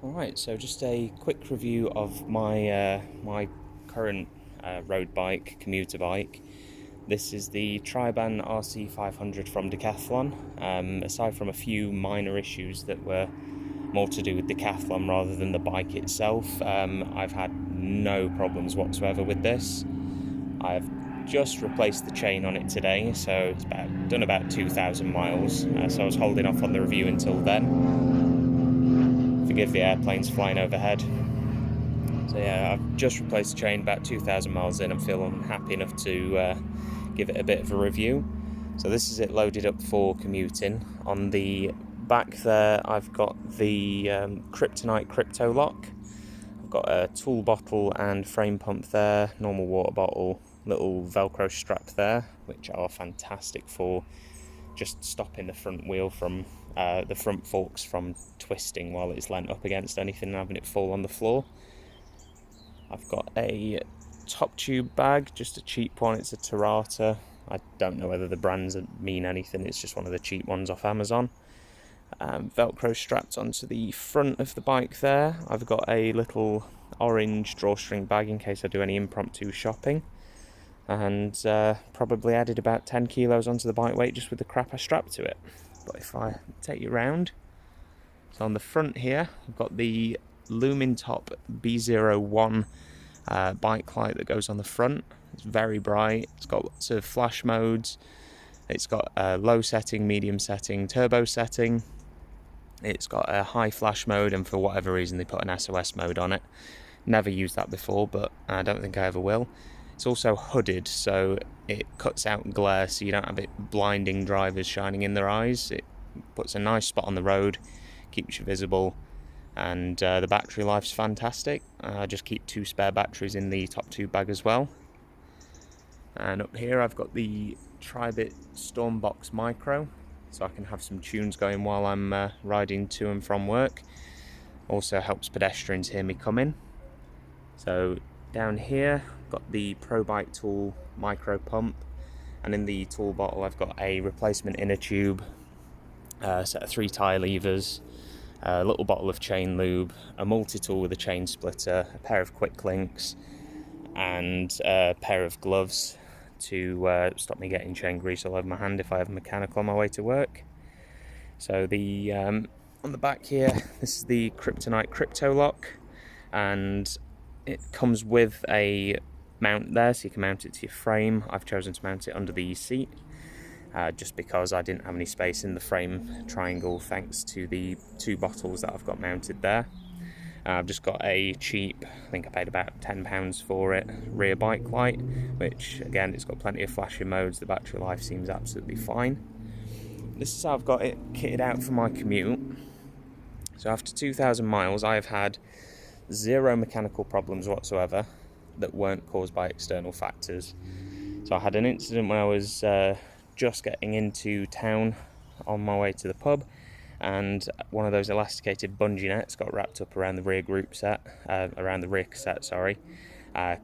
Alright, so just a quick review of my current road bike, commuter bike. This is the Triban RC500 from Decathlon. Aside from a few minor issues that were more to do with Decathlon rather than the bike itself, I've had no problems whatsoever with this. I've just replaced the chain on it today, so it's done about 2,000 miles, so I was holding off on the review until then. Forgive the airplanes flying overhead. So yeah, I've just replaced the chain about 2,000 miles in. I'm feeling happy enough to give it a bit of a review. So this is it loaded up for commuting. On the back there, I've got the Kryptonite Crypto Lock. I've got a tool bottle and frame pump there, normal water bottle, little Velcro strap there, which are fantastic for just stopping the front wheel from the front forks from twisting while it's leant up against anything and having it fall on the floor. I've got a top tube bag, just a cheap one. It's a Tarata. I don't know whether the brands mean anything. It's just one of the cheap ones off Amazon. Velcro strapped onto the front of the bike there. I've got a little orange drawstring bag in case I do any impromptu shopping. And probably added about 10 kilos onto the bike weight just with the crap I strapped to it. But if I take you round, so on the front here, I've got the Lumin Top B01 bike light that goes on the front. It's very bright. It's got lots of flash modes. It's got a low setting, medium setting, turbo setting. It's got a high flash mode, and for whatever reason they put an SOS mode on it. Never used that before, but I don't think I ever will. It's also hooded, so it cuts out glare, so you don't have it blinding drivers shining in their eyes. It puts a nice spot on the road, keeps you visible, and the battery life's fantastic. I just keep 2 spare batteries in the top tube bag as well. And up here I've got the Triban Stormbox Micro, so I can have some tunes going while I'm riding to and from work. Also helps pedestrians hear me coming. So down here I've got the ProBike Tool micro pump, and in the tool bottle I've got a replacement inner tube, a set of 3 tie levers, a little bottle of chain lube, a multi-tool with a chain splitter, a pair of quick links, and a pair of gloves to stop me getting chain grease all over my hand if I have a mechanic on my way to work. So the on the back here, this is the Kryptonite Crypto Lock, and it comes with a mount there, so you can mount it to your frame. I've chosen to mount it under the seat, just because I didn't have any space in the frame triangle thanks to the 2 bottles that I've got mounted there. I've just got a cheap, I think I paid about £10 for it, rear bike light, which again, it's got plenty of flashing modes. The battery life seems absolutely fine. This is how I've got it kitted out for my commute. So after 2,000 miles, I've had 0 mechanical problems whatsoever that weren't caused by external factors. So I had an incident when I was just getting into town on my way to the pub, and one of those elasticated bungee nets got wrapped up around the rear cassette,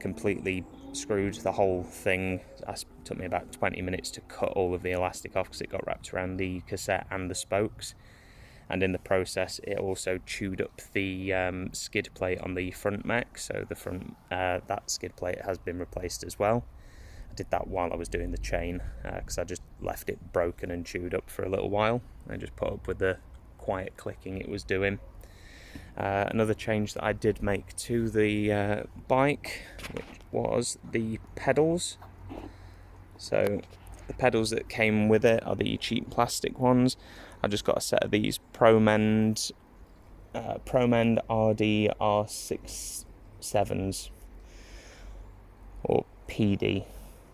completely screwed the whole thing. It took me about 20 minutes to cut all of the elastic off because it got wrapped around the cassette and the spokes, and in the process it also chewed up the skid plate on the front mech, so the front that skid plate has been replaced as well. I did that while I was doing the chain because I just left it broken and chewed up for a little while and just put up with the quiet clicking it was doing. Another change that I did make to the bike, which was the pedals. So the pedals that came with it are the cheap plastic ones. I just got a set of these ProMend RD R67s, or PD.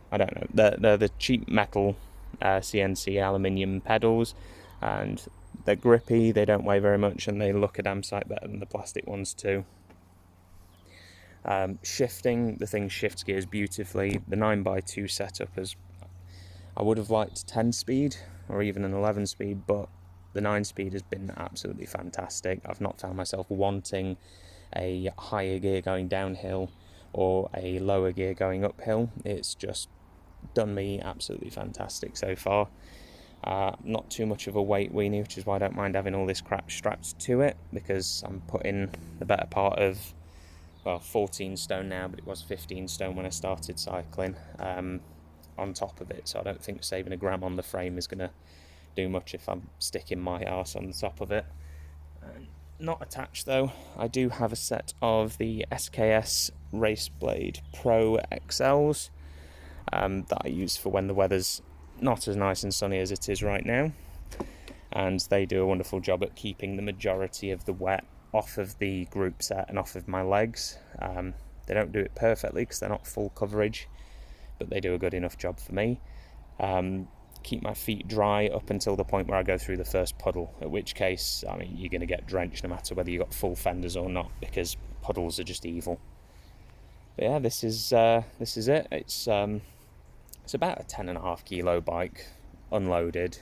I don't know. They're the cheap metal CNC aluminium pedals, and they're grippy, they don't weigh very much, and they look a damn sight better than the plastic ones too. Shifting, the thing shifts gears beautifully. The 9x2 setup is, I would have liked 10 speed or even an 11 speed, but the 9 speed has been absolutely fantastic. I've not found myself wanting a higher gear going downhill or a lower gear going uphill. It's just done me absolutely fantastic so far. Not too much of a weight weenie, which is why I don't mind having all this crap strapped to it, because I'm putting the better part of, well, 14 stone now, but it was 15 stone when I started cycling, on top of it, so I don't think saving a gram on the frame is going to do much if I'm sticking my arse on the top of it. Not attached though, I do have a set of the SKS Raceblade Pro XLs that I use for when the weather's not as nice and sunny as it is right now, and they do a wonderful job at keeping the majority of the wet off of the group set and off of my legs. They don't do it perfectly because they're not full coverage, but they do a good enough job for me. Keep my feet dry up until the point where I go through the first puddle, at which case, I mean, you're going to get drenched no matter whether you've got full fenders or not, because puddles are just evil. But yeah, this is it. It's about a 10.5 kilo bike, unloaded.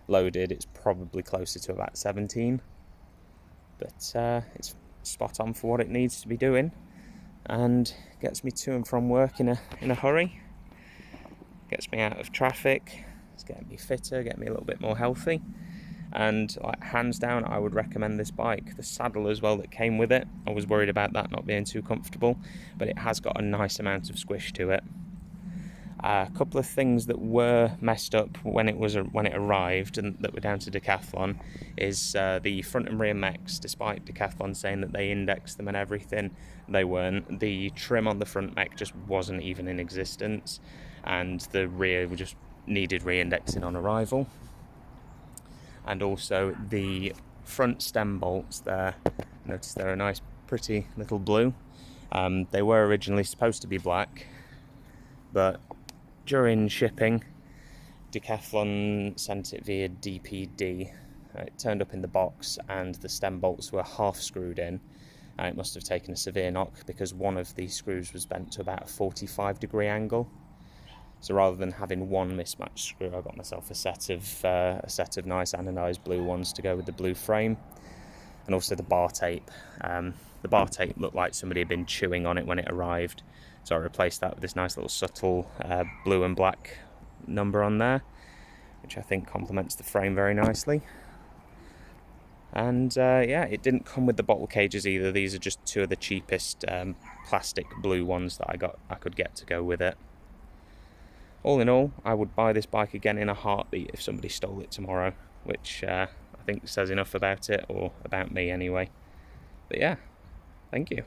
Loaded, it's probably closer to about 17, but it's spot on for what it needs to be doing, and gets me to and from work in a hurry. Gets me out of traffic. It's getting me fitter, getting me a little bit more healthy, and like, hands down, I would recommend this bike. The saddle as well that came with it, I was worried about that not being too comfortable, but it has got a nice amount of squish to it. A couple of things that were messed up when it arrived and that were down to Decathlon is the front and rear mechs. Despite Decathlon saying that they indexed them and everything, they weren't. The trim on the front mech just wasn't even in existence, and the rear just needed re-indexing on arrival. And also the front stem bolts there, notice they're a nice pretty little blue. They were originally supposed to be black, but during shipping, Decathlon sent it via DPD. It turned up in the box and the stem bolts were half screwed in, and it must have taken a severe knock because one of the screws was bent to about a 45-degree angle. So rather than having one mismatched screw, I got myself a set of nice anodized blue ones to go with the blue frame, and also the bar tape. The bar tape looked like somebody had been chewing on it when it arrived, so I replaced that with this nice little subtle blue and black number on there, which I think complements the frame very nicely. And yeah, it didn't come with the bottle cages either. These are just two of the cheapest plastic blue ones that I could get to go with it. All in all, I would buy this bike again in a heartbeat if somebody stole it tomorrow, which I think says enough about it, or about me anyway. But yeah, thank you.